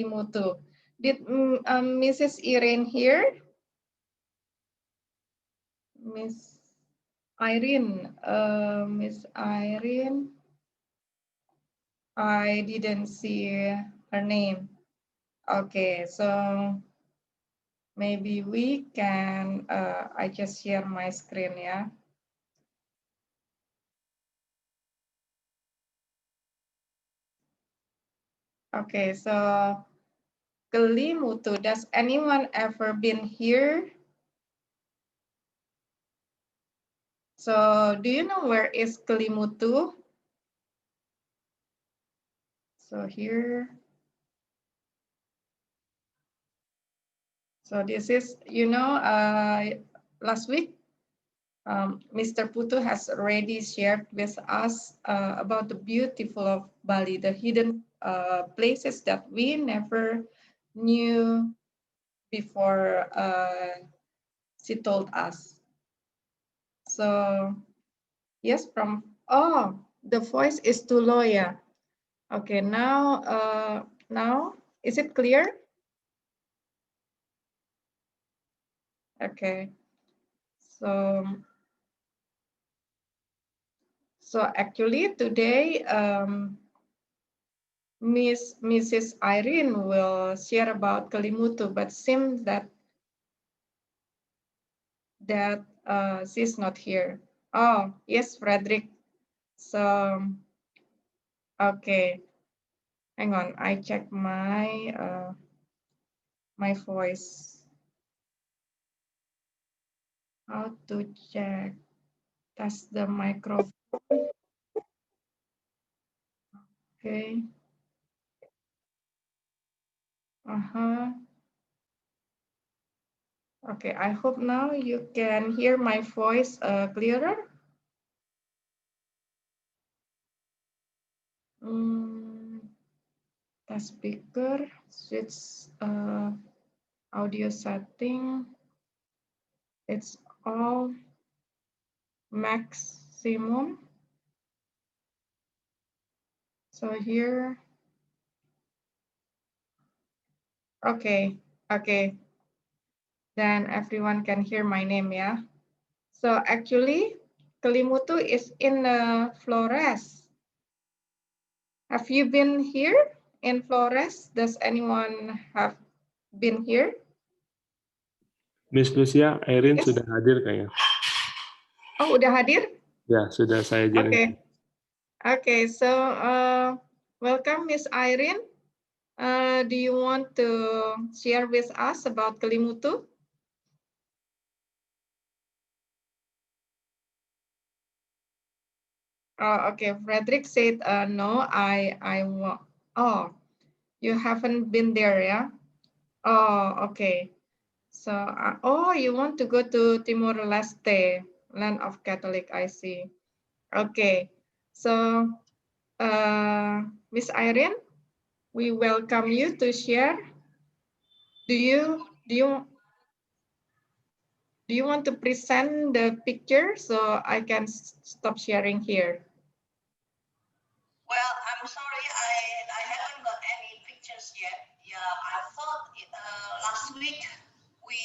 Kelimutu. Did Mrs. Irene here? Miss Irene, Miss Irene, I didn't see her name. Okay, so maybe we can, I just share my screen, yeah. Okay, so Kelimutu, does anyone ever been here? So do you know where is Kelimutu? So here. So this is, you know, last week, Mr. Putu has already shared with us about the beautiful of Bali, the hidden places that we never knew before she told us. So yes, oh, the voice is too low, yeah. Okay, now is it clear? Okay, so actually today Mrs. Irene will share about Kelimutu, but seems that she's not here. Oh yes, Frederick. So okay, hang on. I check my my voice. How to check? Test the microphone. Okay. Okay, I hope now you can hear my voice clearer. Test speaker, switch audio setting. It's all maximum. So here, okay. Then everyone can hear my name, yeah. So actually, Kelimutu is in Flores. Have you been here in Flores? Does anyone have been here? Miss Lucia, Irene Yes. sudah hadir kayaknya. Oh, udah hadir? Ya, sudah saya jadi. Okay, so welcome Miss Irene. Do you want to share with us about Kelimutu? Oh, okay. Frederick said, no, I want. Oh, you haven't been there, yeah? Oh, okay. So, oh, you want to go to Timor-Leste, land of Catholic, I see. Okay. So, Miss Irene, we welcome you to share. Do you want to present the picture so I can stop sharing here? Well, I'm sorry, I haven't got any pictures yet. Yeah, I thought last week we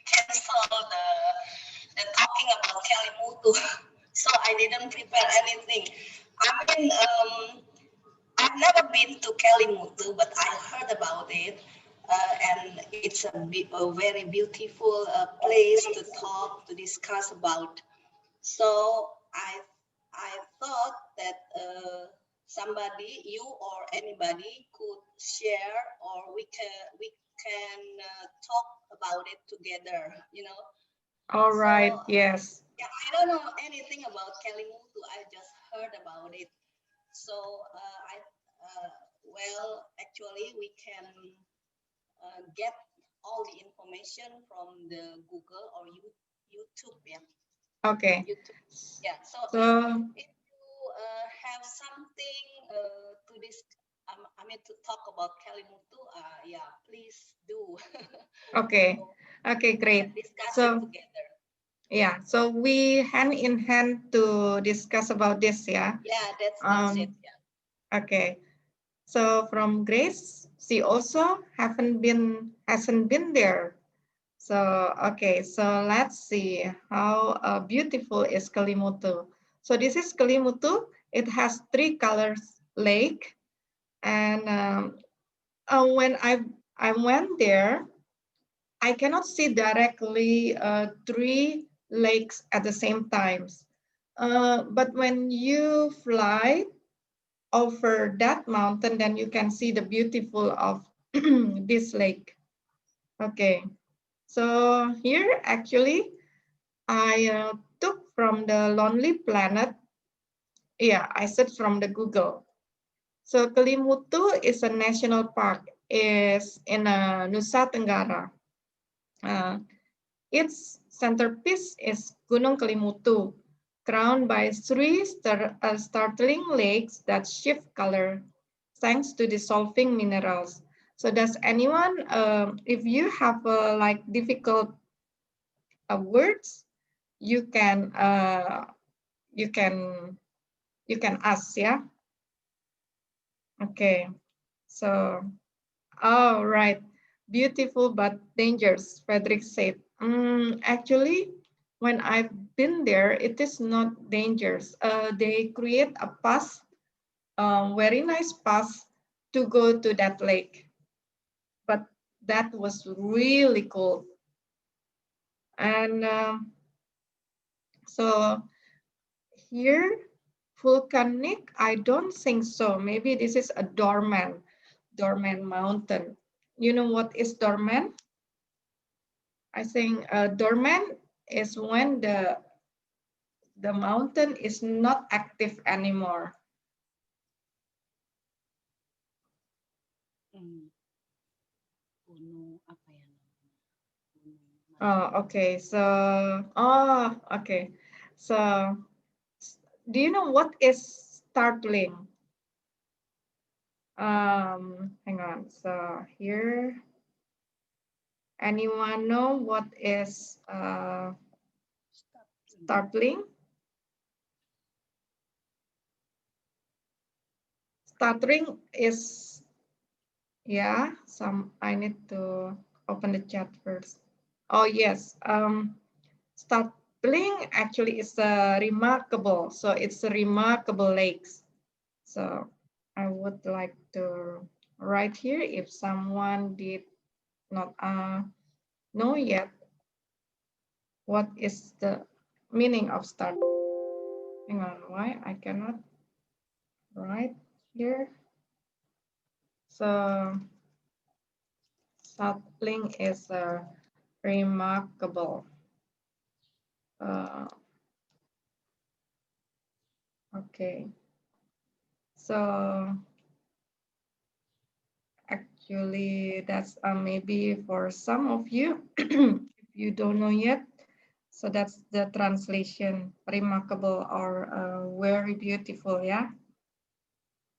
canceled the talking about Kelimutu, so I didn't prepare anything. I've never been to Kelimutu, but I heard about it, and it's a very beautiful place to talk, to discuss about. So I thought that somebody, you or anybody, could share, or we can talk about it together. You know. All right. So, yes. Yeah, I don't know anything about Kelimutu. I just heard about it. So well, actually, we can get all the information from the Google or YouTube. Yeah. Okay. YouTube. Yeah. So if you have something to this, I mean to talk about Kelimutu, yeah, please do. Okay. Okay, great. Discuss it together. Yeah, so we hand in hand to discuss about this, yeah? Yeah, that sounds it. Yeah. Okay. So from Grace, she also hasn't been there. So okay, so let's see how beautiful is Kelimutu. So this is Kelimutu. It has 3 colors lake, and when I went there, I cannot see directly 3 lakes at the same times. But when you fly over that mountain, then you can see the beautiful of this lake. Okay, so here actually I took from the Lonely Planet. Yeah, I searched from the Google. So Kelimutu is a national park. Is in Nusa Tenggara. Its centerpiece is Gunung Kelimutu, crowned by 3 startling lakes that shift color thanks to dissolving minerals. So does anyone, if you have like difficult words, you can you can ask, yeah. Okay, so all right, beautiful but dangerous, Frederick said. Actually, when I've been there, it is not dangerous. They create a pass, very nice pass to go to that lake, but that was really cool. And so here, volcanic, I don't think so. Maybe this is a dormant mountain. You know what is dormant? I think dormant is when the mountain is not active anymore. Oh, okay. So, okay. So, do you know what is startling? Hang on. So here, anyone know what is startling? Startling is, yeah, I need to open the chat first. Oh, yes. Startling actually is remarkable. So it's a remarkable lakes. So I would like to write here if someone did not know yet what is the meaning of start. Hang on, why I cannot write here? So startling is remarkable. Okay. So actually, that's maybe for some of you, if you don't know yet. So that's the translation, remarkable or very beautiful, yeah.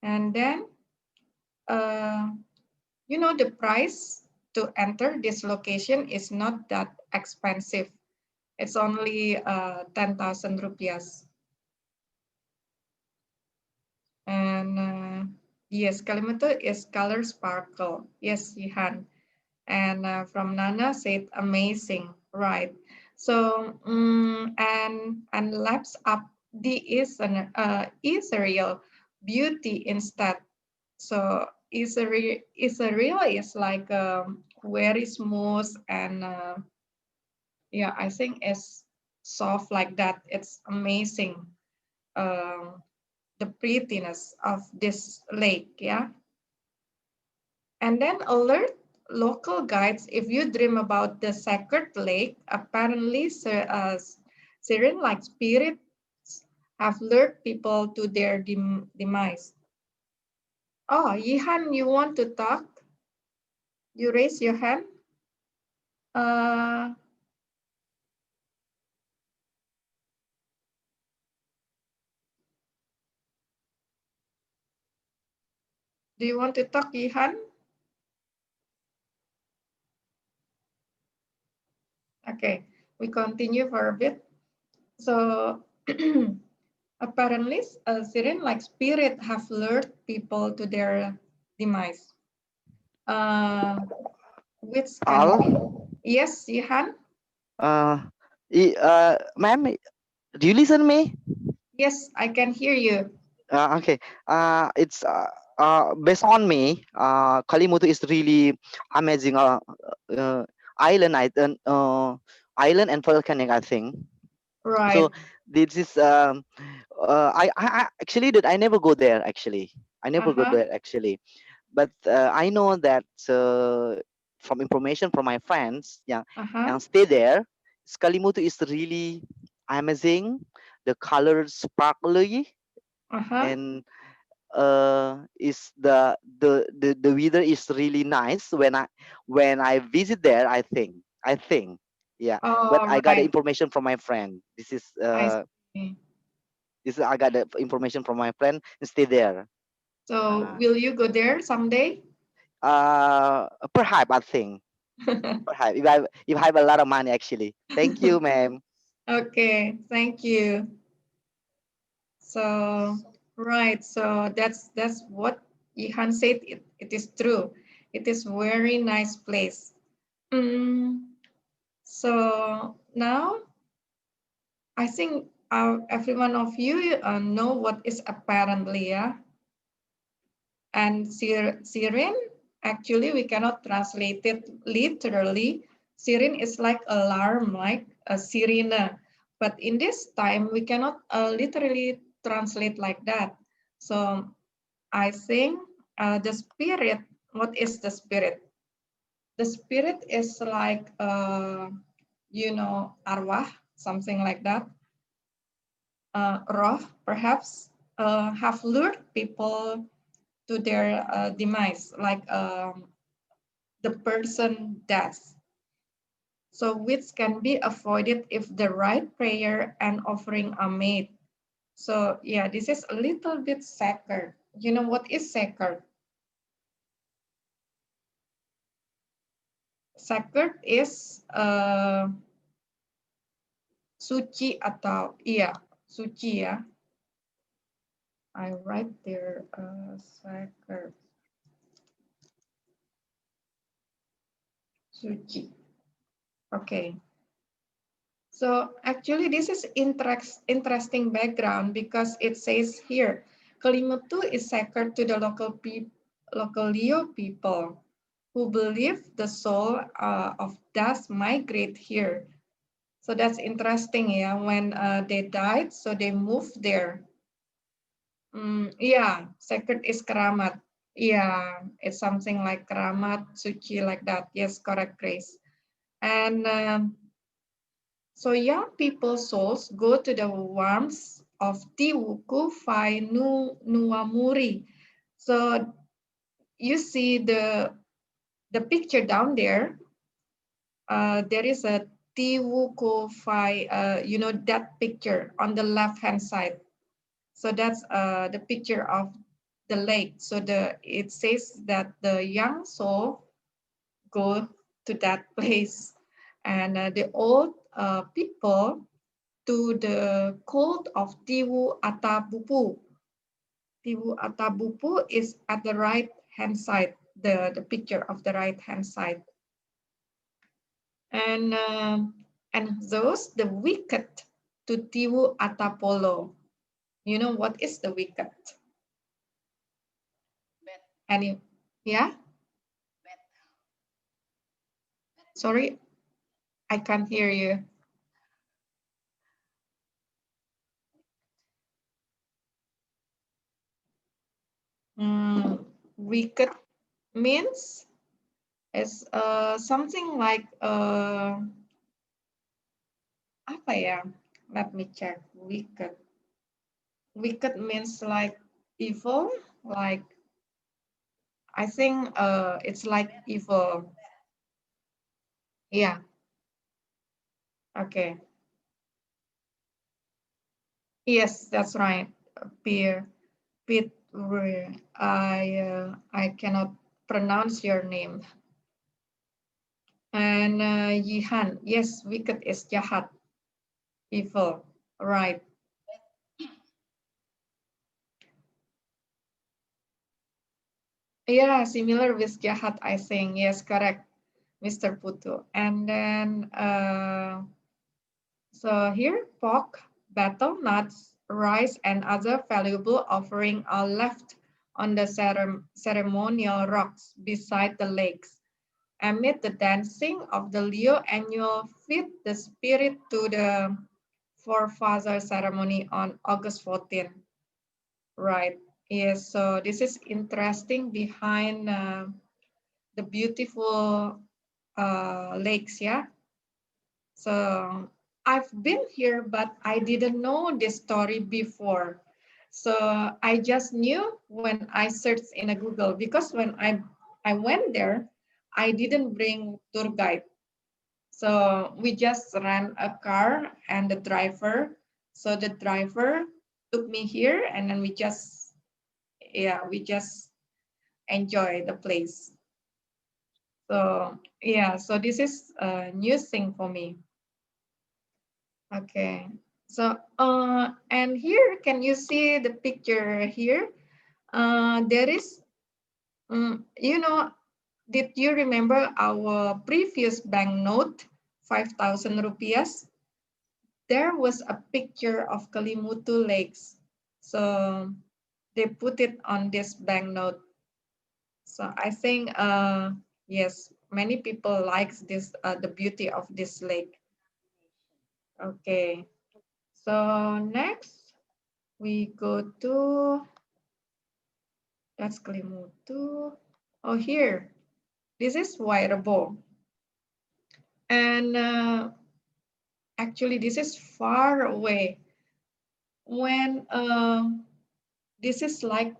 And then, you know, the price to enter this location is not that expensive. It's only 10,000 rupiahs. And yes, Kalimantan is color sparkle. Yes, Yihan. And from Nana said amazing, right? So and laps up the is a real beauty instead. So is a real is like very smooth and yeah, I think it's soft like that. It's amazing. The prettiness of this lake, yeah. And then alert local guides, if you dream about the sacred lake, apparently siren-like spirits have lured people to their demise. Oh, Yihan, you want to talk? You raise your hand. Uh, do you want to talk, Yihan? Okay, we continue for a bit. So apparently, a siren-like spirit have lured people to their demise. Which can be? Yes, Jihan? Ma'am, do you listen me? Yes, I can hear you. Okay. It's based on me. Kalimutu is really amazing. Island, island and volcanic, I think. Right. So this is I actually that I never go there actually. I never go Uh-huh. there actually. But I know that from information from my friends, yeah, Uh-huh. and stay there. Kalimutu is really amazing. The colors sparkly Uh-huh. and is the weather is really nice when I visit there. I think yeah, but Oh, I got the right. information from my friend. I see. I got the information from my friend and stay there. So uh, will you go there someday? Perhaps I think perhaps if I have a lot of money actually. Thank you, ma'am. Okay, thank you. So, right, so that's what Ihan said. It is true. It is very nice place. So now I think every one of you know what is apparently, yeah. And siren, actually, we cannot translate it literally. Siren is like alarm, like a sirena. But in this time, we cannot literally translate like that. So I think the spirit, what is the spirit? The spirit is like, arwah, something like that. Roh, perhaps, have lured people to their demise, like the person death. So which can be avoided if the right prayer and offering are made. So yeah, this is a little bit sacred. You know what is sacred? Sacred is suci atau iya suci ya. I write there sacred suci. Okay. So actually this is interesting background because it says here, Kalimutu is sacred to the local Leo people who believe the soul of death migrate here. So that's interesting, yeah. When they died, so they moved there. Yeah, sacred is keramat. Yeah, it's something like keramat, suci, like that. Yes, correct, Grace. And so young people's souls go to the warmth of Tiwuku Fai Nuamuri. So you see the picture down there. There is a Tiwuku Fai, that picture on the left-hand side. So that's the picture of the lake. So it says that the young soul go to that place, and the old people to the cult of Tiwu Atabupu. Tiwu Atabupu is at the right hand side, the picture of the right hand side. And those the wicked to Tiwu Atapolo. You know what is the wicked? Any, yeah? Sorry, I can't hear you. Wicked means is something like apa ya? Let me check. Wicked. Wicked means like evil, like I think it's like evil. Yeah. Okay. Yes, that's right. Peer, Pit. I cannot pronounce your name. And Yihan. Yes, wicked is jahat, evil. Right. Yeah, similar with Jahat, I think. Yes, correct, Mr. Putu. And then, so here, pork, betel nuts, rice, and other valuable offering are left on the ceremonial rocks beside the lakes. Amid the dancing of the Leo annual feed the spirit to the forefather ceremony on August 14th. Right. Yes. So this is interesting behind the beautiful lakes. Yeah. So I've been here, but I didn't know this story before. So I just knew when I searched in a Google, because when I went there, I didn't bring tour guide. So we just ran a car and the driver. So the driver took me here, and then we just enjoy the place. So yeah, so this is a new thing for me. Okay. So and here, can you see the picture here? There is, you know, did you remember our previous banknote, 5,000 rupiahs? There was a picture of Kalimutu lakes. So they put it on this banknote. So I think, yes, many people likes this, the beauty of this lake. Okay. So next we go to, that's Kalimutu. Oh, here, this is Wairabo. And actually this is far away. When this is like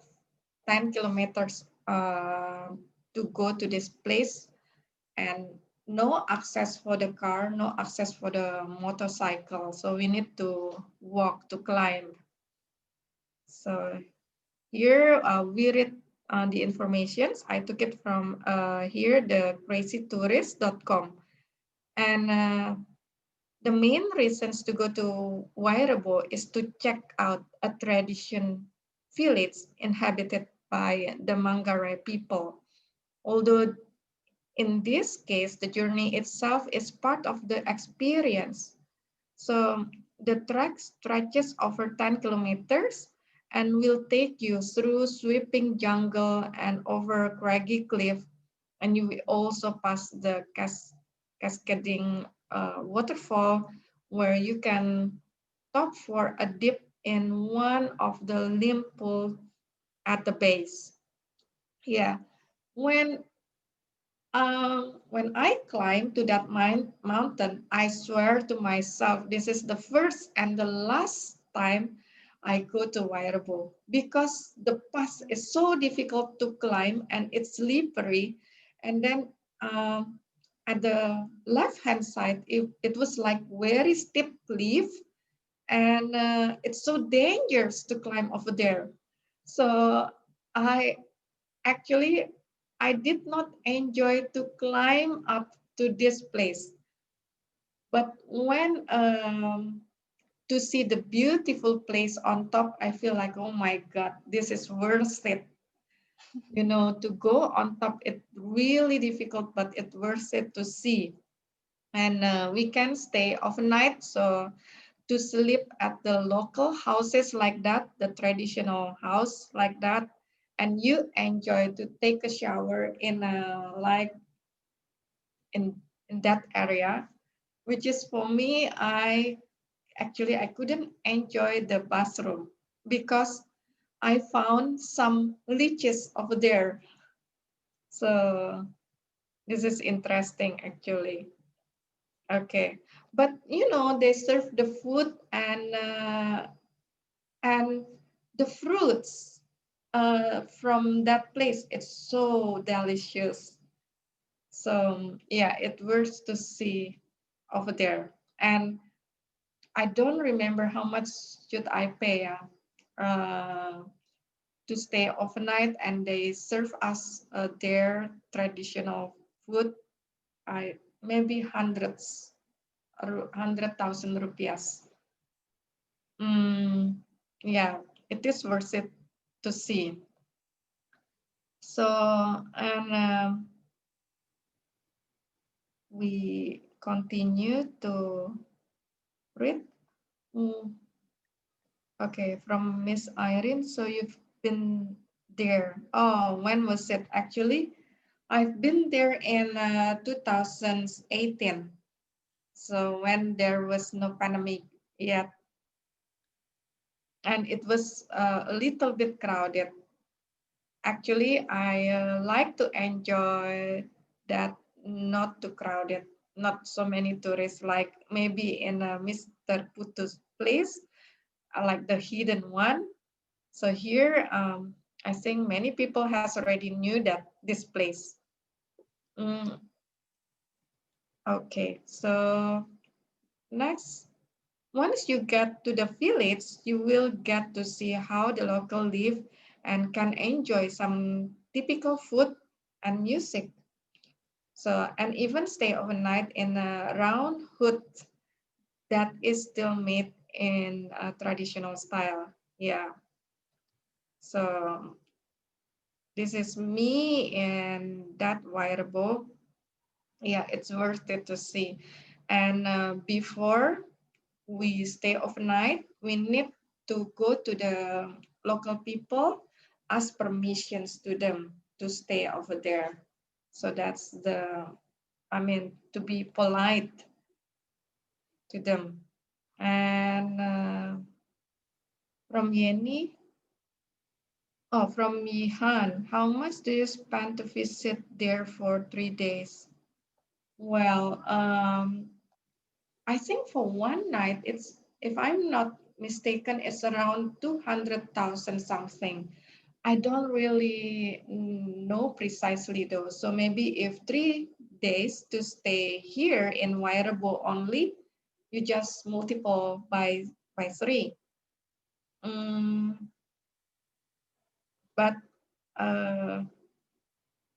10 kilometers to go to this place, and no access for the car, no access for the motorcycle. So we need to walk to climb. So here we read the informations. I took it from here, the crazytourist.com. And the main reasons to go to Wairabo is to check out a tradition village inhabited by the Manggarai people. Although in this case, the journey itself is part of the experience. So the trek stretches over 10 kilometers and will take you through sweeping jungle and over craggy cliff. And you will also pass the cascading waterfall, where you can stop for a dip in one of the limb pools at the base. Yeah, when when I climb to that mountain, I swear to myself, this is the first and the last time I go to Wairabo, because the pass is so difficult to climb and it's slippery. And then at the left-hand side, it was like very steep cliff, and it's so dangerous to climb over there. So I actually, I did not enjoy to climb up to this place. But when to see the beautiful place on top, I feel like, oh my God, this is worth it. You know, to go on top, it's really difficult, but it's worth it to see. And we can stay overnight. So to sleep at the local houses like that, the traditional house like that, and you enjoy to take a shower in a like in that area, which is for me, I couldn't enjoy the bathroom because I found some leeches over there. So this is interesting actually. Okay, but you know, they serve the food and the fruits from that place. It's so delicious. So yeah, it worth to see over there. And I don't remember how much should I pay to stay overnight, and they serve us their traditional food. I maybe hundreds or 100,000 rupiahs. Mm, yeah, it is worth it to see. So, and we continue to read. Okay, from Miss Irene. So you've been there. Oh, when was it? Actually, I've been there in 2018. So when there was no pandemic yet, and it was a little bit crowded. Actually, I like to enjoy that, not too crowded, not so many tourists, like maybe in Mr. Putu's place, like the hidden one. So here, I think many people has already knew that this place. Okay, so next, once you get to the village, you will get to see how the local live and can enjoy some typical food and music. So, and even stay overnight in a round hut that is still made in a traditional style. Yeah. So this is me and that wearable. Yeah, it's worth it to see. And before we stay overnight, we need to go to the local people, ask permissions to them to stay over there. So that's the, I mean, to be polite to them. And from Yeni, oh, from Yihan, how much do you spend to visit there for 3 days? Well, I think for one night, it's, if I'm not mistaken, it's around 200,000 something. I don't really know precisely though. So maybe if 3 days to stay here in Wairabo only, you just multiple by three. But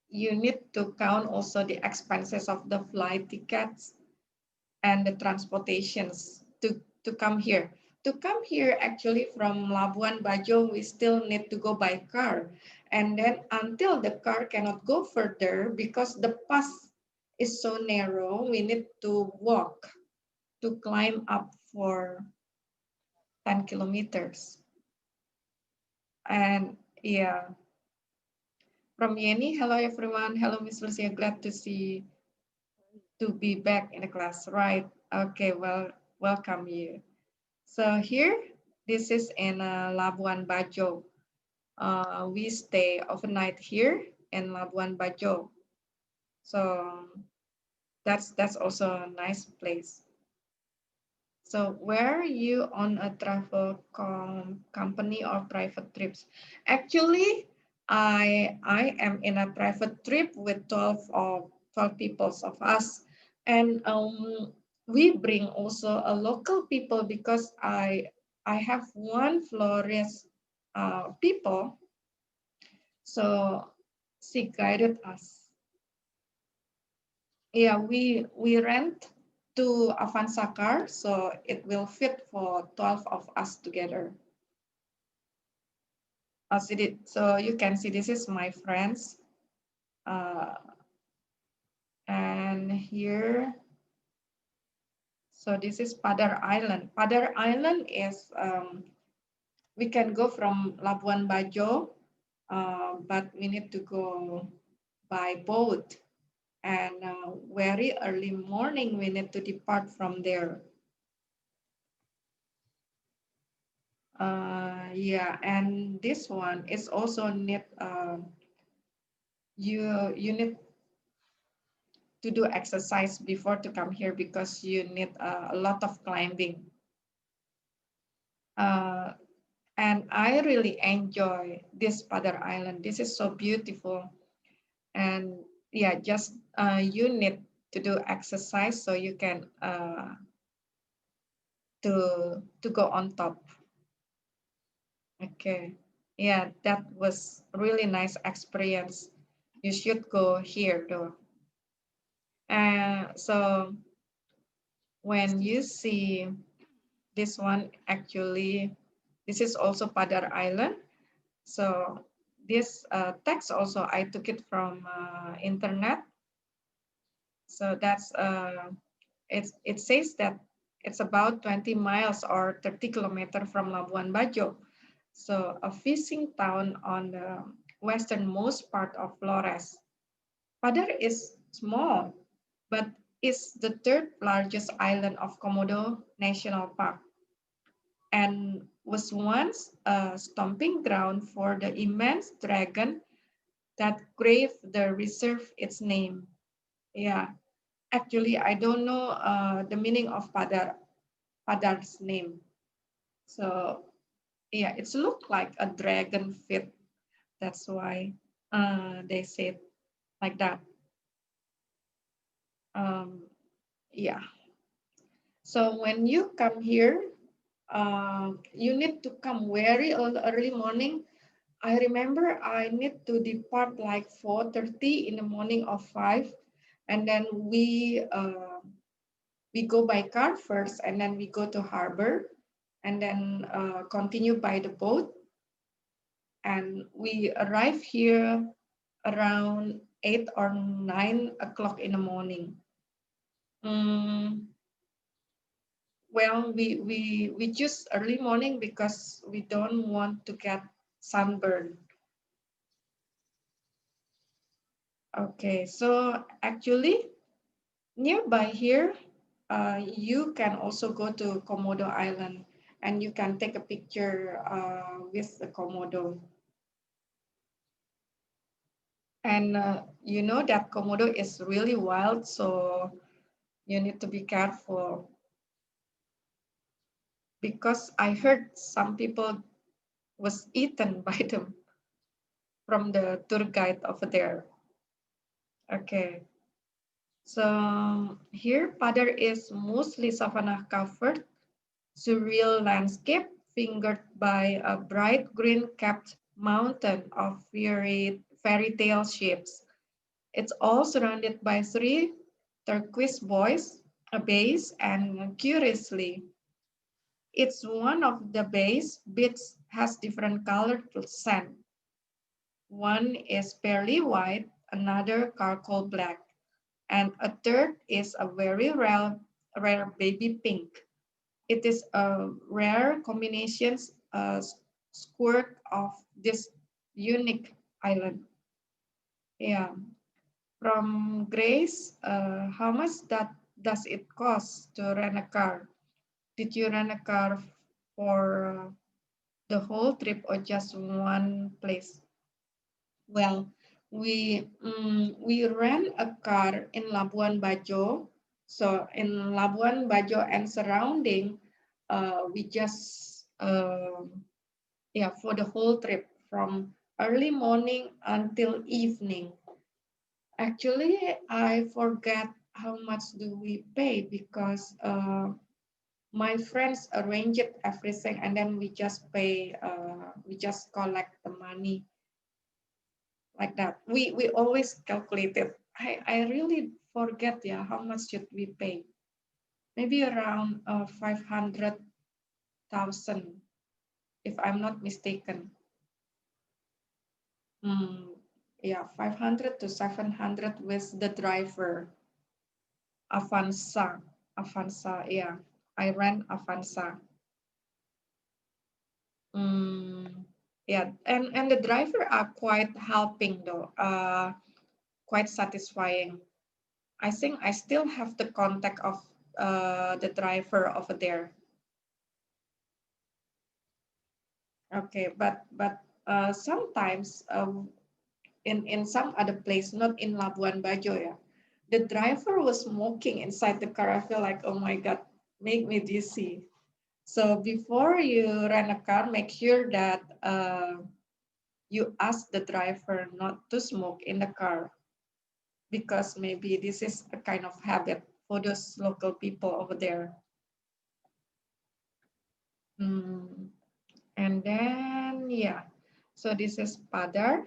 you need to count also the expenses of the flight tickets and the transportations to come here. To come here, actually from Labuan Bajo, we still need to go by car. And then until the car cannot go further because the path is so narrow, we need to walk to climb up for 10 kilometers. And yeah, from Yeni, hello everyone. Hello, Miss Lucia, glad to be back in the class, right? Okay, well, welcome you. So here, this is in Labuan Bajo. We stay overnight here in Labuan Bajo. So that's also a nice place. So where are you on a travel company or private trips? Actually, I am in a private trip with 12 people of us. And we bring also a local people because I have one Flores people. So she guided us. Yeah, we rent two Avanza car, so it will fit for 12 of us together. So you can see this is my friends. And here, so this is Padar Island. Padar Island is, we can go from Labuan Bajo, but we need to go by boat. And very early morning, we need to depart from there. Yeah, and this one is also need, you need to do exercise before to come here because you need a lot of climbing. And I really enjoy this Padar Island. This is so beautiful. And yeah, just you need to do exercise so you can to go on top. Okay. Yeah, that was really nice experience. You should go here though. So when you see this one, actually, this is also Padar Island. So this text also I took it from internet. So that's it says that it's about 20 miles or 30 kilometers from Labuan Bajo. So a fishing town on the westernmost part of Flores. Padar is small, but is the third largest island of Komodo National Park and was once a stomping ground for the immense dragon that gave the reserve its name. Yeah, actually, I don't know the meaning of Padar's name. So yeah, it's looked like a dragon feet. That's why they said like that. Yeah. So when you come here, you need to come very early morning. I remember I need to depart like 4:30 in the morning or 5, and then we go by car first, and then we go to harbor, and then continue by the boat, and we arrive here around 8 or 9 o'clock in the morning. Well, we choose early morning because we don't want to get sunburned. Okay, so actually nearby here, you can also go to Komodo Island and you can take a picture with the Komodo. And you know that Komodo is really wild, so you need to be careful. Because I heard some people was eaten by them from the tour guide over there. Okay, so here Padar is mostly savanna covered, surreal landscape fingered by a bright green capped mountain of fairy tale shapes. It's all surrounded by three turquoise buoys, a base, and curiously, it's one of the base bits has different colored sand. One is pearly white, another charcoal black, and a third is a very rare baby pink. It is a rare combination squirt of this unique island. Yeah. From Grace, how much does it cost to rent a car? Did you rent a car for the whole trip or just one place? Well, we rent a car in Labuan Bajo. So in Labuan Bajo and surrounding, we just yeah, for the whole trip from early morning until evening. Actually, I forget how much do we pay because my friends arrange it everything and then we just pay, we just collect the money like that. We always calculate it. I really forget, yeah, how much should we pay? Maybe around 500,000, if I'm not mistaken. Yeah, 500 to 700 with the driver. Avanza, Avanza, yeah. I rent Avanza. Yeah, and the driver are quite helping though, quite satisfying. I think I still have the contact of the driver over there. Okay, but sometimes in some other place, not in Labuan Bajo, yeah, the driver was smoking inside the car. I feel like, oh my God, make me dizzy. So before you rent a car, make sure that you ask the driver not to smoke in the car because maybe this is a kind of habit for those local people over there. And then, yeah, so this is Padar.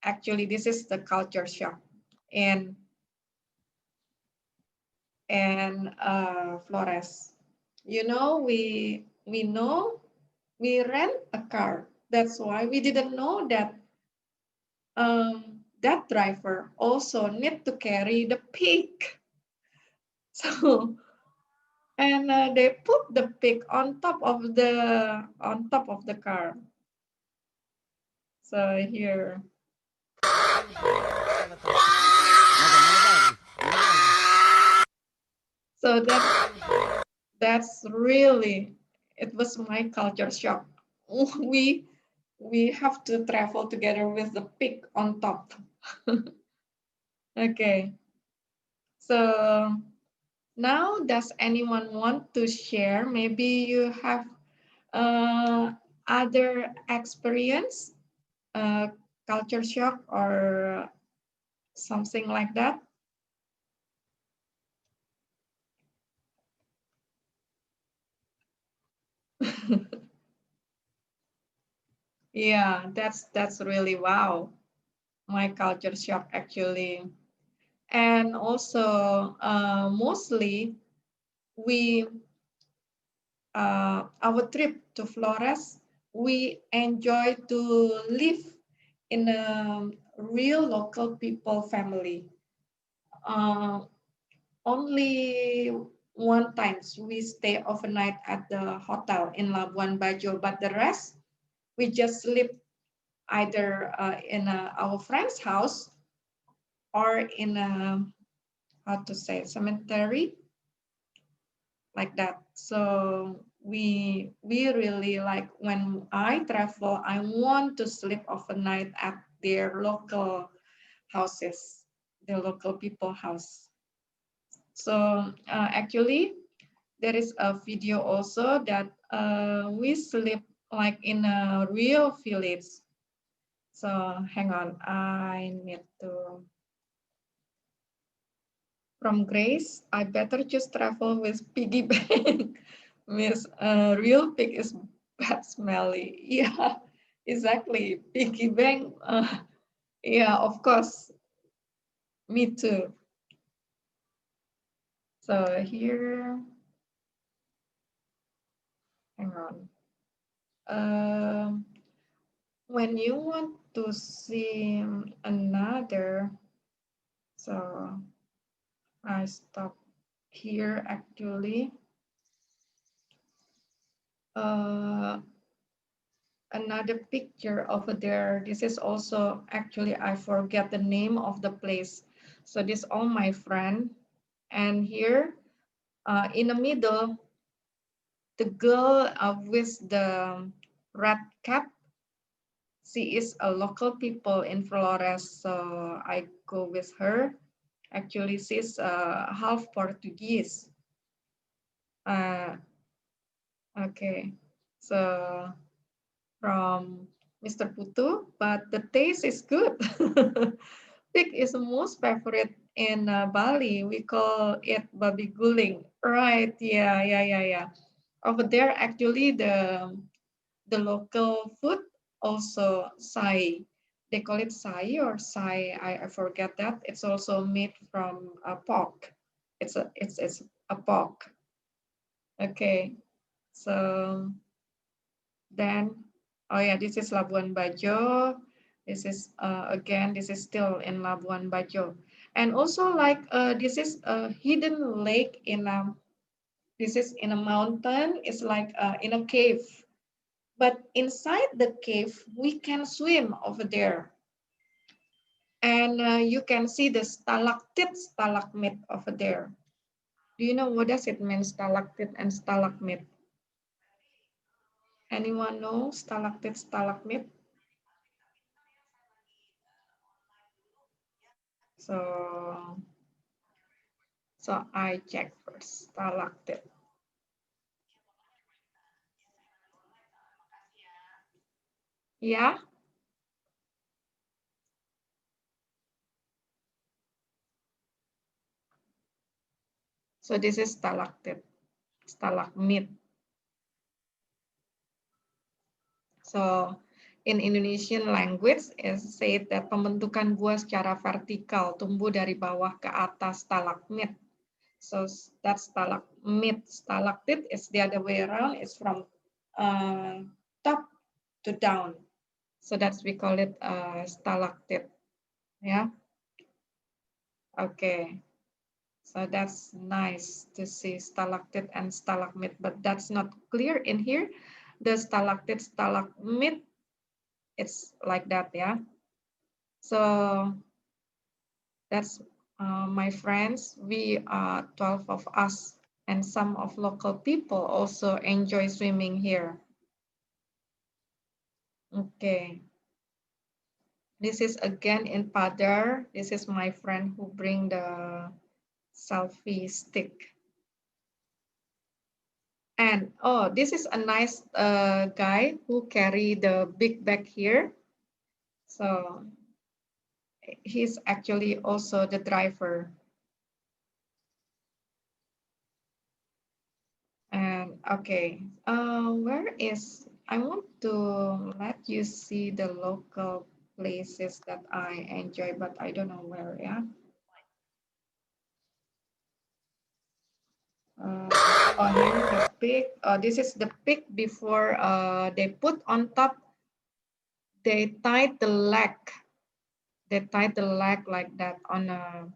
Actually, this is the culture shock. And Flores. You know, we know we rent a car. That's why we didn't know that that driver also need to carry the pig. So, and they put the pig on top of the car. So here. So that's really, it was my culture shock. We have to travel together with the pig on top. Okay. So now, does anyone want to share? Maybe you have other experience, uh, culture shock or something like that? Yeah, that's really wow. My culture shock actually. And also mostly we our trip to Flores, we enjoy to live in a real local people family. Uh, only one times we stay overnight at the hotel in Labuan Bajo, but the rest we just sleep either in our friend's house or in a, how to say, cemetery, like that. So we really like, when I travel, I want to sleep overnight at their local houses, the local people house. So actually, there is a video also that we sleep like in a real village. So hang on, I need to. From Grace, I better just travel with piggy bank. Miss, real pig is bad smelly. Yeah, exactly. Piggy bank. Yeah, of course. Me too. So here, hang on. When you want to see another, so I stop here actually. Another picture over there. This is also, actually, I forget the name of the place. So this all my friend. And here in the middle, the girl with the red cap, she is a local people in Flores. So I go with her. Actually, she's half Portuguese. Okay, so from Mr. Putu, but the taste is good. Pig is the most favorite in Bali. We call it babi guling. Right, yeah. Over there, actually, the local food also sai. They call it sai or sai. I forget that. It's also made from pork. It's a pork. Okay, so then, oh yeah, this is Labuan Bajo. This is again, this is still in Labuan Bajo. And also like this is a hidden lake in this is in a mountain. It's like in a cave. But inside the cave, we can swim over there. And you can see the stalactite, stalagmite over there. Do you know what does it mean, stalactite and stalagmite? Anyone know stalactite, stalagmite? So, so I check first, stalactite. Yeah. So this is stalactite, stalagmite. So in Indonesian language is said that pembentukan buah secara vertikal, tumbuh dari bawah ke atas, stalagmite. So that's stalagmite. Stalactite is the other way around. It's from top to down. So that's we call it stalactite. Yeah. Okay. So that's nice to see stalactite and stalagmite, but that's not clear in here. The stalactite, stalagmite, it's like that, yeah. So that's my friends. We are 12 of us, and some of local people also enjoy swimming here. Okay. This is again in Padar. This is my friend who bring the selfie stick. And oh, this is a nice guy who carry the big bag here. So he's actually also the driver. And okay, where is, I want to let you see the local places that I enjoy, but I don't know where, yeah. Oh, here the pig. This is the pig before they put on top. They tied the leg. They tied the leg like that on a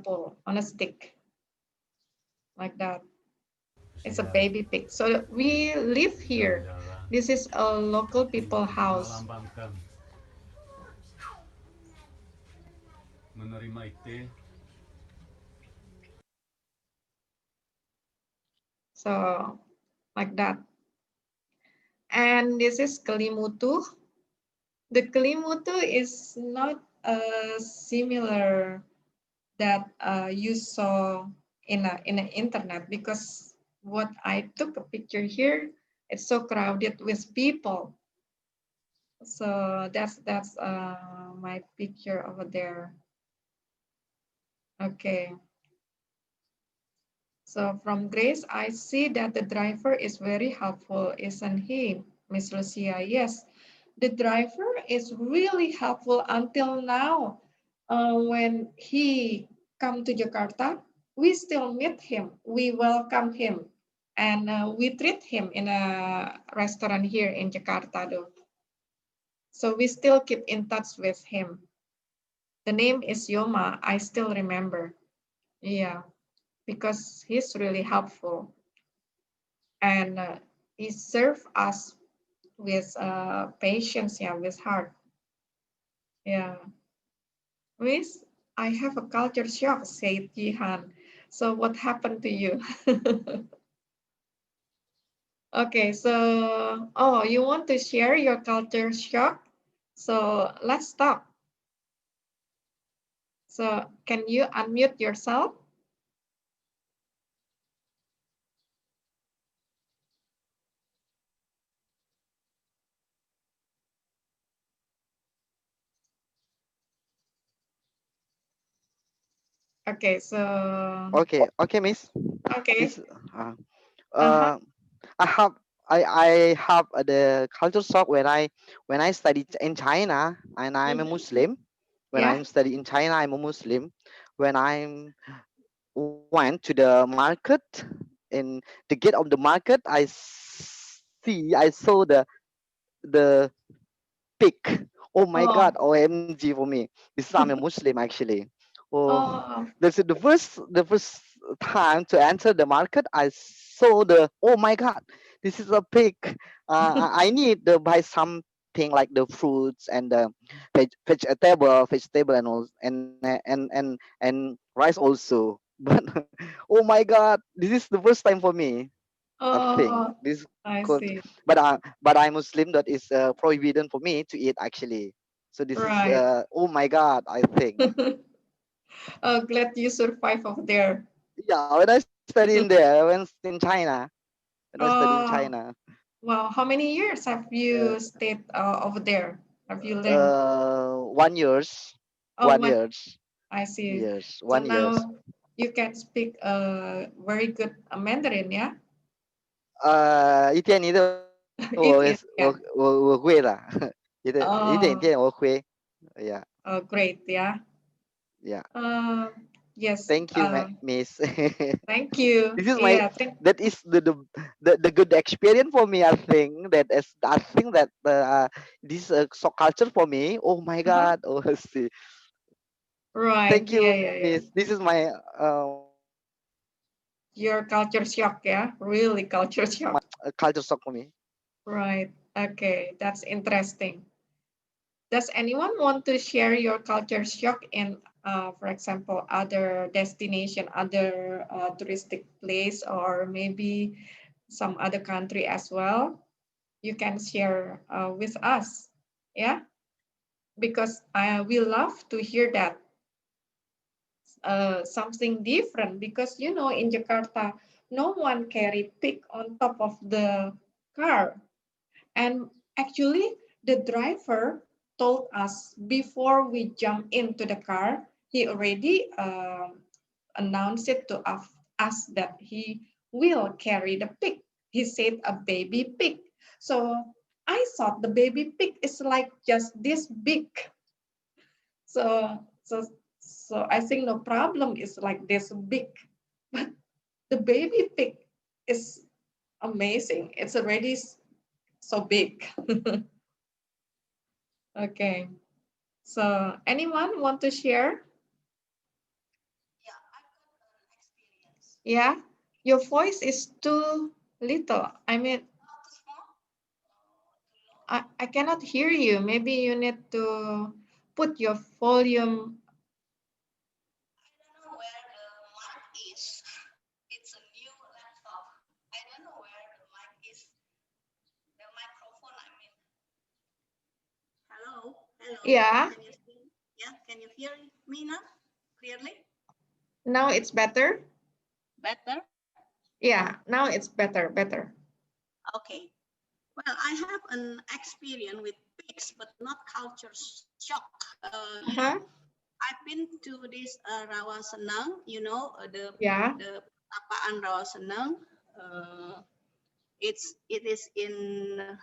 pole, on a stick, like that. It's a baby pig. So we live here. This is a local people house. So like that. And this is Kelimutu. The Kelimutu is not similar that you saw in the internet, because what I took a picture here, it's so crowded with people. So that's my picture over there. Okay. So from Grace, I see that the driver is very helpful, isn't he, Miss Lucia? Yes, the driver is really helpful until now. When he come to Jakarta, we still meet him, we welcome him, and we treat him in a restaurant here in Jakarta, though. So we still keep in touch with him. The name is Yoma, I still remember. Yeah, because he's really helpful. And he served us with patience, yeah, with heart. Yeah. Miss, I have a culture shock, said Jihan. So what happened to you? Okay, so, oh, you want to share your culture shock? So let's talk. So can you unmute yourself? Okay, so, Okay, Miss. okay. Miss, Uh-huh. uh, I have I have the culture shock when I studied in China and I'm a Mhm. Muslim. When Yeah. I'm studying in China, I'm a Muslim. When I went to the market, in the gate of the market, I saw the pig. Oh my Oh, God, OMG for me. This is I'm a Muslim actually. Oh, oh, this is the first time to enter the market. I saw the, oh my God, this is a pig. I need to buy something like the fruits and the vegetable and all and rice also. But oh my God, this is the first time for me. I think oh, this I could, see. but I'm Muslim that is prohibited for me to eat actually. So this is Right. oh my God, I think. Glad you survive over there. Yeah, when I study in there, when in China, when I study in Oh, China, wow. How many years have uh, you stayed over there? Have you learned? 1 years, Oh, one what? years, I see. years, So 1 years. now you can speak very good Mandarin, yeah? 一点, yeah. 一点点我会，yeah, Oh, great, yeah. yeah. Uh, Yes. Thank you, Miss. Thank you. This is my Yeah. that is the good experience for me. I think that is this so culture for me. Oh my Uh-huh. God. Oh, see. Right. Thank Yeah. you, Yeah. Yeah. Miss. This is my Your culture shock. Yeah. Really culture shock. culture shock for me. Right. Okay. That's interesting. Does anyone want to share your culture shock in, for example, other destination, other touristic place, or maybe some other country as well? You can share with us. Yeah, because we love to hear that something different. Because in Jakarta, no one carry pig on top of the car. And actually, the driver told us before we jump into the car, he already announced it to us that he will carry the pig. He said a baby pig. So I thought the baby pig is like just this big. So so so I think no problem is like this big. But the baby pig is amazing. It's already so big. Okay. So anyone want to share? Yeah, I've got an experience. Yeah. Your voice is too little. I mean, Not too small, too low. I cannot hear you. Maybe you need to put your volume. I don't know where the mic is. It's a new laptop. I don't know where the mic is. The microphone, I mean. Hello, hello. Yeah. Can you see? Yeah, can you hear me now clearly? Now it's better. Better? Yeah. Now it's better. Better. Okay. Well, I have an experience with pigs, but not culture shock. Uh-huh. I've been to this Rawa Senang, Yeah. the Pertapaan Rawa Senang. It is in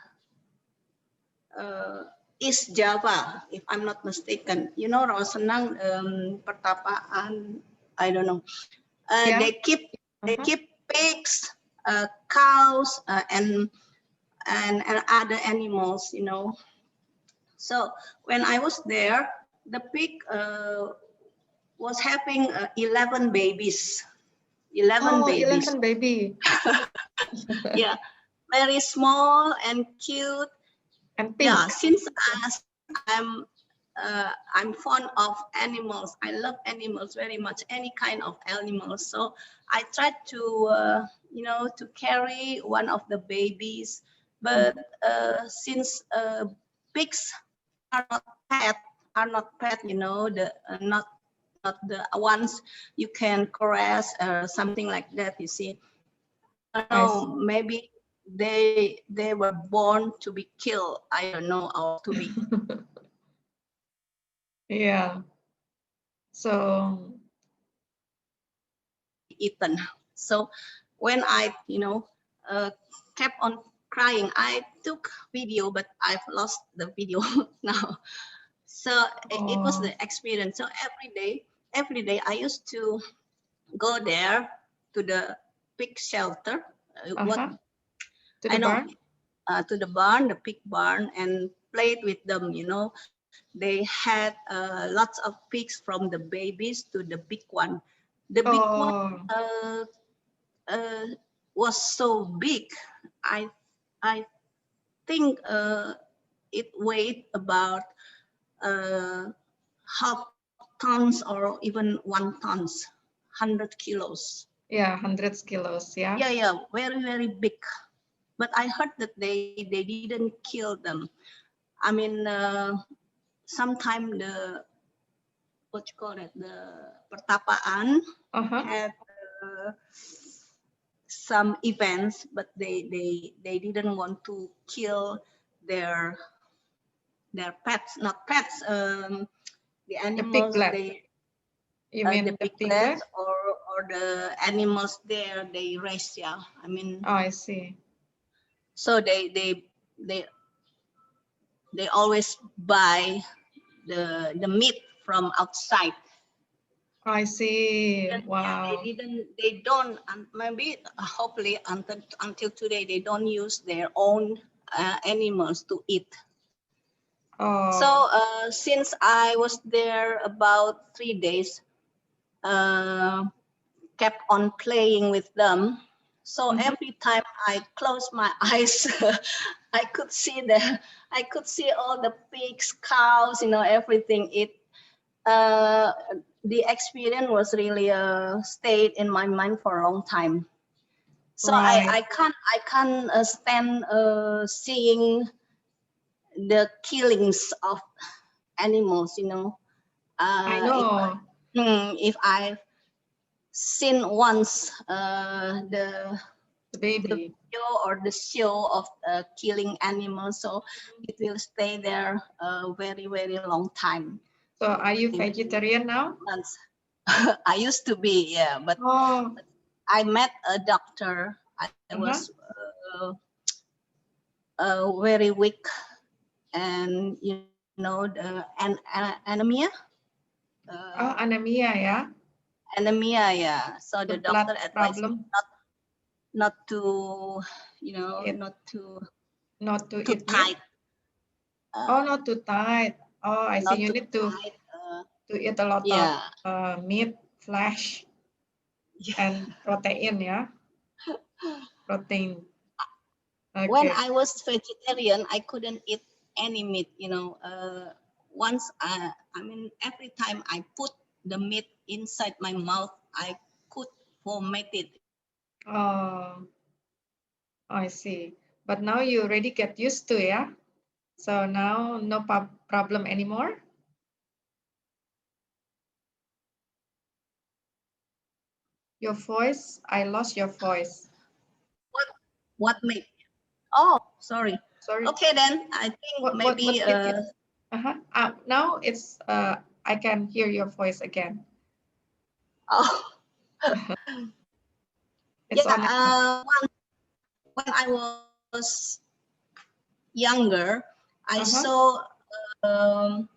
uh, East Java, if I'm not mistaken. Rawa Senang, Pertapaan. I don't know. Yeah. They keep Uh-huh. pigs, cows, and other animals. So when I was there, the pig was having 11 babies. 11 Oh, babies. 11 baby. Yeah, very small and cute. And Yeah, pink. since I'm fond of animals. I love animals very much, any kind of animals. So I tried to carry one of the babies, but since pigs are not pet, not the ones you can caress or something like that. You see, I don't I know. see. Maybe they were born to be killed. I don't know, or to be Yeah. So, eaten. So when I kept on crying, I took video, but I've lost the video now. So it was oh, the experience. So every day I used to go there to the pig shelter. What uh-huh. To the I know, barn? to the barn, the pig barn, and played with them. They had lots of pigs from the babies to the big one. The big one Oh, uh, was so big. I I think it weighed about uh, half tons or even 1 tons, 100 kilos. yeah, hundreds kilos. Yeah. Yeah, very very big. But I heard that they didn't kill them. I mean, sometime the what you call it, the pertapaan Uh-huh. had uh, some events, but they didn't want to kill their pets, not pets, the The animals, piglet. You the mean the piglets piglet? or the animals there they raise. Yeah, I mean, Oh, I see. so they they always buy the meat from outside. I see. And, Wow. yeah, they don't, maybe hopefully until today, they don't use their own animals to eat. So Oh. since I was there about 3 days, kept on playing with them. So every time I close my eyes, I could see all the pigs, cows, everything. The experience was really stayed in my mind for a long time. So Right. I can't stand seeing the killings of animals. I know. If I've seen once The the baby. video or the show of killing animals, so it will stay there a very, very long time. So are you vegetarian now? Months. I used to be, yeah, but Oh. I met a doctor. I was very weak, and anemia. Oh, anemia, yeah. Anemia, yeah. So The the blood doctor advised me problem. not to, Eat, not to too eat meat. tight. Oh, not too tight. Oh, I see. Not You too need tight. to eat a lot of Yeah. meat, flesh, and protein, yeah. Protein. When Okay. I was vegetarian, I couldn't eat any meat. Once every time I put the meat inside my mouth, I could vomit it. Oh, I see. But now you already get used to, yeah. So now no problem anymore. Your voice, I lost your voice. What made? Oh, sorry. Sorry. Okay, then I think maybe. What did you? Now it's I can hear your voice again. Oh, It's on. yeah. When I was younger, I saw um,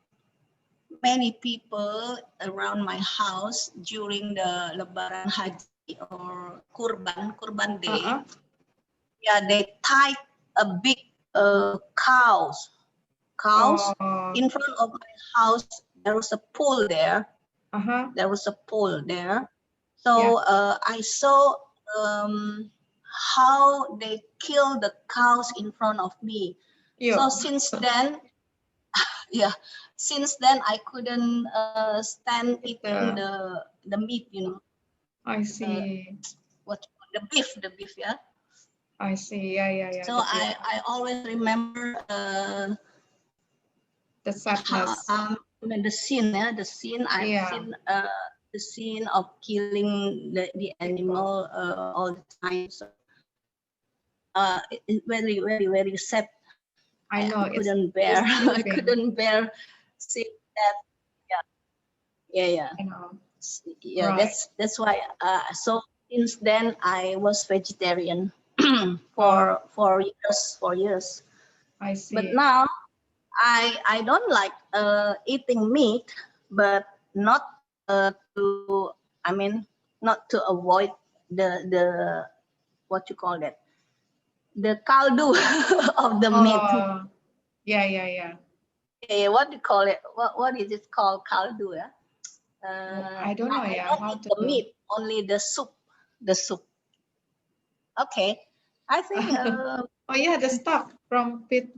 many people around my house during the Lebaran Haji or Kurban Day. Yeah, they tied a big cows in front of my house. There was a pool there. There was a pool there. So I saw how they kill the cows in front of me. So since then, yeah, since then I couldn't stand eating the meat. I see. The beef, yeah. I see. Yeah. So I always remember the sadness. The scene, yeah, the scene I've seen the scene of killing the animal all the time. So it's very, very, very sad. I know I couldn't bear. I couldn't bear seeing that. Yeah. I know. Yeah, Right. that's why. So since then I was vegetarian for 4 years. I see. But now I don't like eating meat, but not not to avoid the what you call that, the caldo of the meat. Yeah. Yeah, what do you call it? What is it called, caldo? Yeah. I don't know. I Yeah, don't how eat to the meat, only the soup. The soup. Okay, I think. Oh yeah, the stock from pit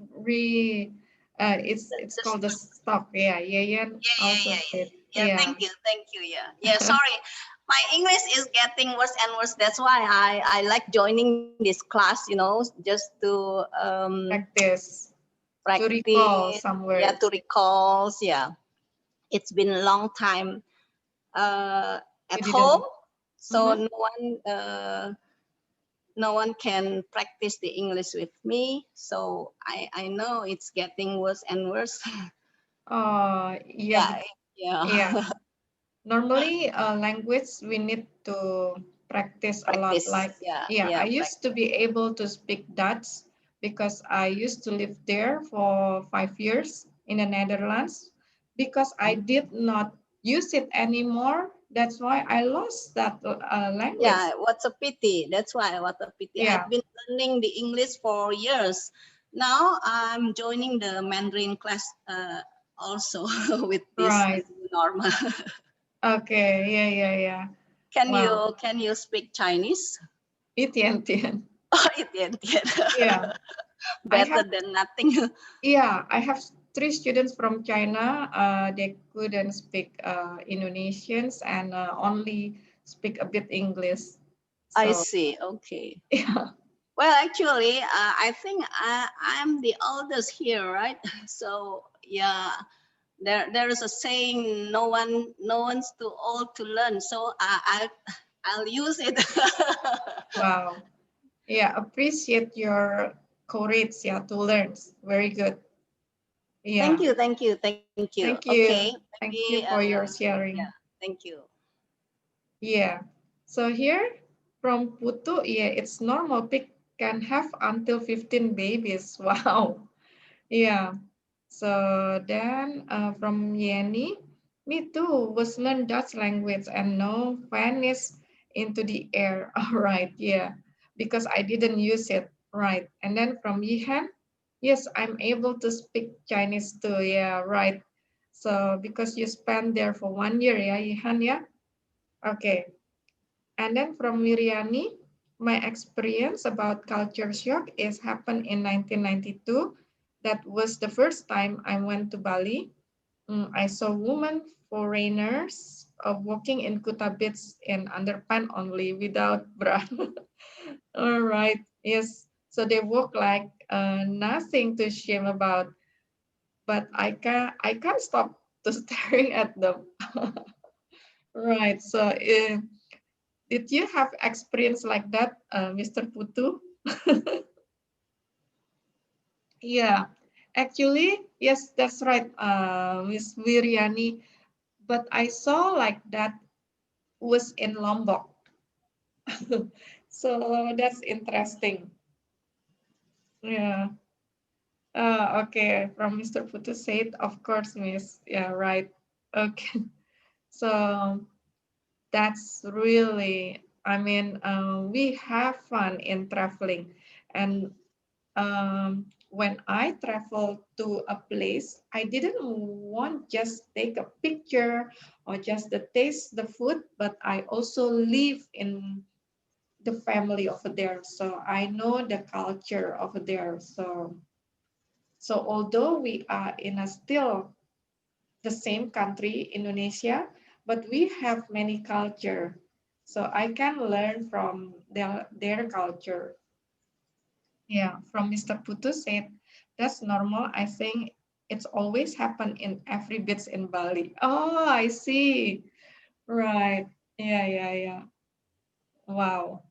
it's called the stock. Yeah. Also said. Yeah. Thank you. Yeah. Sorry, my English is getting worse and worse. That's why I like joining this class. Just to practice. To practice. recall some words. Yeah, to recall. Yeah, it's been a long time at home, so no one can practice the English with me. So I know it's getting worse and worse. Oh yeah. Normally, language we need to practice a lot. Like I used to be able to speak Dutch because I used to live there for 5 years in the Netherlands. Because I did not use it anymore, That's why I lost that language. Yeah, what's a pity. That's why what a pity. Yeah. I've been learning the English for years. Now I'm joining the Mandarin class also with this Right. normal. Okay. Yeah. Can you speak Chinese? 一点点. Oh, it. Yeah. Better than nothing. Yeah, I have 3 students from China. They couldn't speak Indonesians and only speak a bit English. I So, see. Okay. yeah. Well, actually, I think I'm the oldest here, right? So yeah, there is a saying, no one's too old to learn. So I'll use it. Wow. Yeah, appreciate your courage, yeah, to learn. Very good. Yeah. Thank you. Thank Okay, you. Thank maybe you for your yeah. sharing. Thank you. Yeah. So here from Putu, yeah, it's normal. Pig can have until 15 babies. Wow. Yeah. So then from Yeni, me too was learn Dutch language and no vanish into the air. All right. Yeah. Because I didn't use it. Right. And then from Yihan, yes, I'm able to speak Chinese too. Yeah. Right. So because you spent there for 1 year, yeah, Yihan, yeah. Okay. And then from Miriani, my experience about culture shock is happened in 1992. That was the first time I went to Bali. I saw women foreigners walking in Kuta Beach in underpants only without bra. All right. Yes. So they walk like nothing to shame about, but I can't stop to staring at them. Right. So did you have experience like that, Mr. Putu? Yeah, actually, yes, that's right, Miss Wiryani. But I saw like that was in Lombok. So that's interesting. Yeah. Okay, from Mr. Putu said, of course, Miss. Yeah, right. Okay. So that's really, I mean, we have fun in traveling. And when I travel to a place, I didn't want just take a picture or just to taste the food, but I also live in the family over there. So I know the culture over there. So although we are in a still the same country, Indonesia, but we have many culture. So I can learn from their culture. Yeah, from Mr. Putu said, that's normal. I think it's always happen in every bits in Bali. Oh, I see. Right. Yeah. Wow.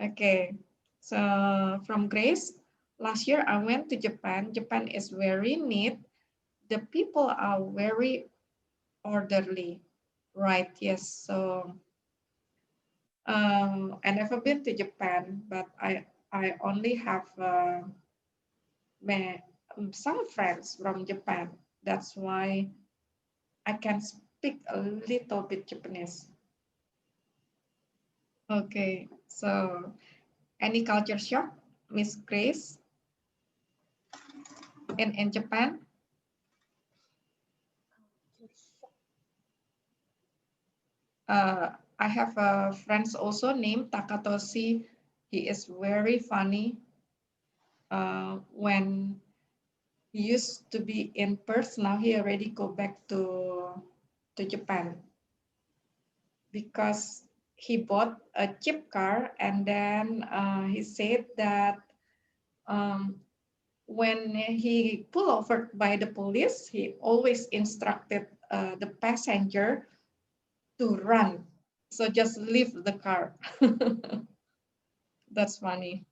Okay. So from Grace, last year I went to Japan. Japan is very neat. The people are very orderly. Right. Yes. So I never been to Japan, but I only have some friends from Japan. That's why I can speak a little bit Japanese. Okay, so any culture shock, Miss Grace, in Japan? I have a friends also named Takatoshi. He is very funny. When he used to be in Perth, now he already go back to Japan because he bought a cheap car and then he said that um, when he pulled over by the police, he always instructed the passenger to run. So just leave the car. That's funny.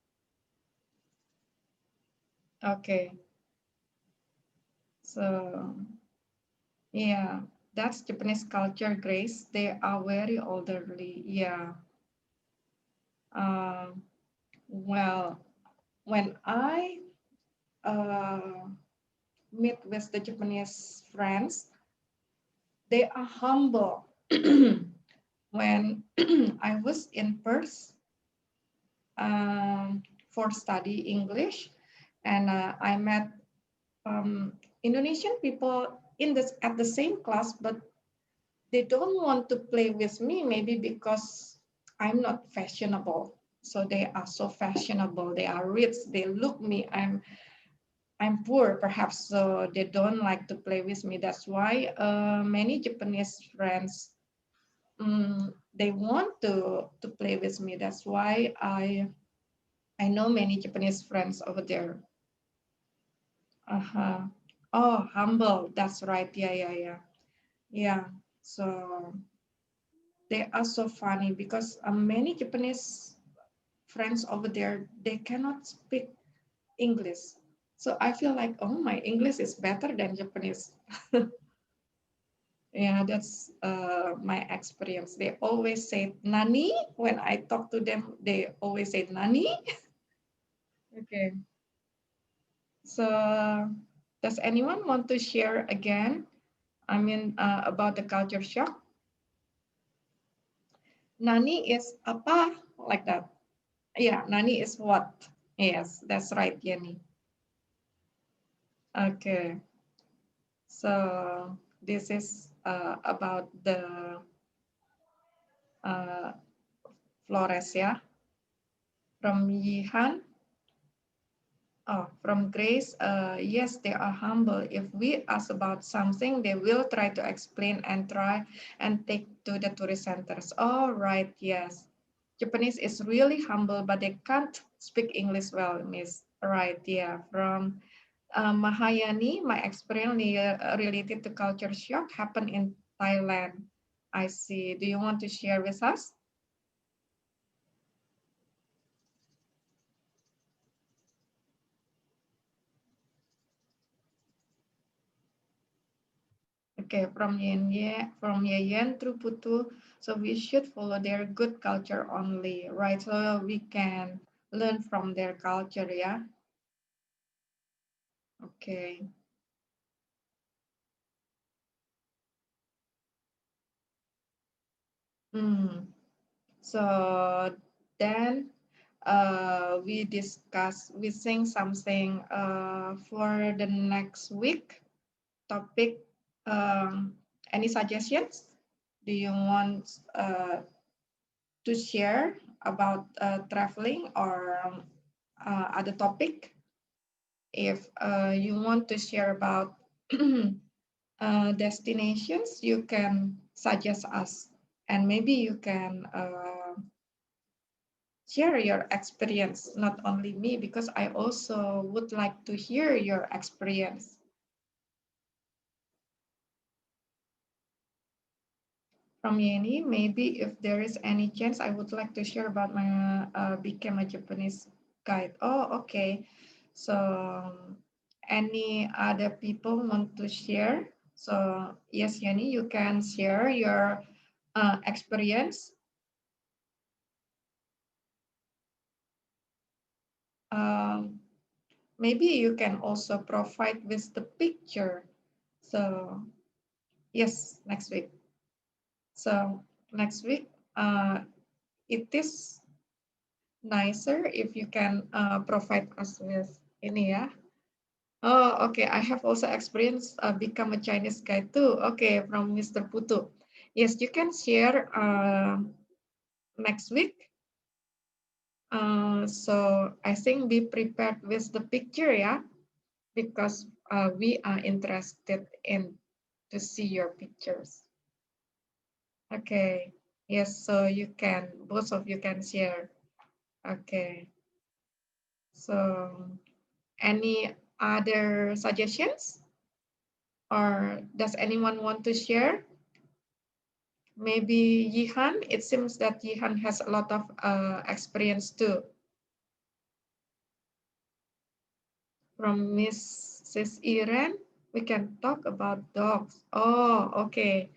Okay. So yeah, that's Japanese culture, Grace. They are very elderly. Yeah. Um, well, when I uh, meet with the Japanese friends, they are humble. when I was in Perth for study English, and I met Indonesian people in this at the same class, but they don't want to play with me, maybe because I'm not fashionable. So they are so fashionable, they are rich, they look me, I'm poor perhaps, so they don't like to play with me. That's why many Japanese friends, they want to play with me. That's why I know many Japanese friends over there. Uh-huh. Oh, humble. That's right. Yeah, yeah, yeah. Yeah. So they are so funny because many Japanese friends over there, they cannot speak English. So I feel like, oh, my English is better than Japanese. Yeah, that's my experience. They always say nani when I talk to them. They always say nani. Okay. So does anyone want to share again? I mean, about the culture shock? Nani is apa? Like that. Yeah, nani is what? Yes, that's right, Yenny. Okay. So this is about the uh, Flores, yeah, from Yihan. Oh, from Grace, yes, they are humble. If we ask about something, they will try to explain and try and take to the tourist centers. All right, yes. Japanese is really humble, but they can't speak English well, Miss. Right, yeah. From Mahayani, my experience related to culture shock happened in Thailand. I see. Do you want to share with us? Okay, from Yeyen through Putu, so we should follow their good culture only, right? So we can learn from their culture, yeah? Okay. So then we sing something for the next week topic. Um, any suggestions? Do you want to share about traveling or other topic? If you want to share about destinations, you can suggest us, and maybe you can share your experience, not only me, because I also would like to hear your experience. From Yeni, maybe if there is any chance, I would like to share about my became a Japanese guide. Oh, okay. So any other people want to share? So yes, Yani, you can share your experience. Um, maybe you can also provide with the picture. So yes, next week. So next week, it is nicer if you can provide us with ini ya. Oh, okay. I have also experienced become a Chinese guide too. Okay, from Mr. Putu. Yes, you can share next week. So I think be prepared with the picture, yeah, because we are interested in to see your pictures. Okay. Yes, so you can, both of you can share. Okay. So any other suggestions? Or does anyone want to share? Maybe Yihan, it seems that Yihan has a lot of experience too. From Mrs. Iren, we can talk about dogs. Oh, okay.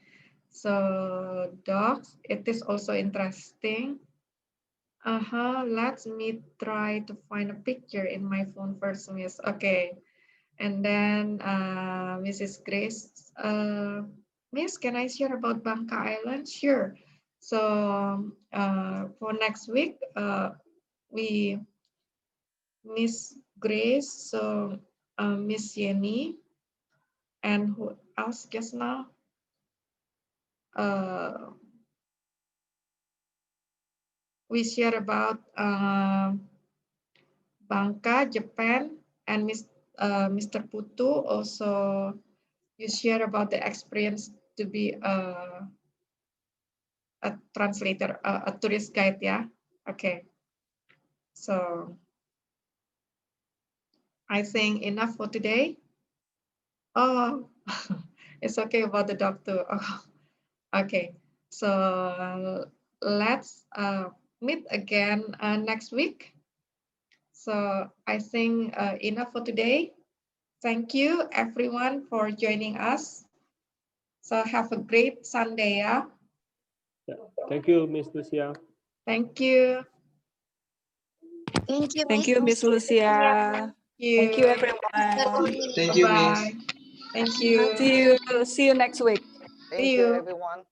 So dogs, it is also interesting. Let me try to find a picture in my phone first, Miss. Okay. And then Mrs. Grace, Miss, can I share about Bangka Island? Sure. So for next week, we Miss Grace, so Miss Yenny, and who else just now? We share about Bangka, Japan, and Mr. Putu also. You share about the experience to be a translator, a tourist guide, yeah? Okay. So I think enough for today. Oh, it's okay about the doctor. Oh, okay. So let's meet again next week. So I think enough for today. Thank you everyone for joining us. So have a great Sunday, yeah? Thank you, Miss Lucia. Thank you. Thank you, Miss Lucia. Thank you, everyone. Thank you, Miss. Bye-bye. Thank you. See you next week. Thank See you, you. everyone.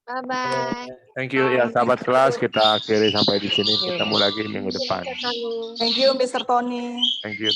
Bye-bye. Thank you ya sahabat kelas, kita akhiri sampai di sini. Thank you. Ketemu lagi minggu depan. Thank you, Mr. Tony. Thank you.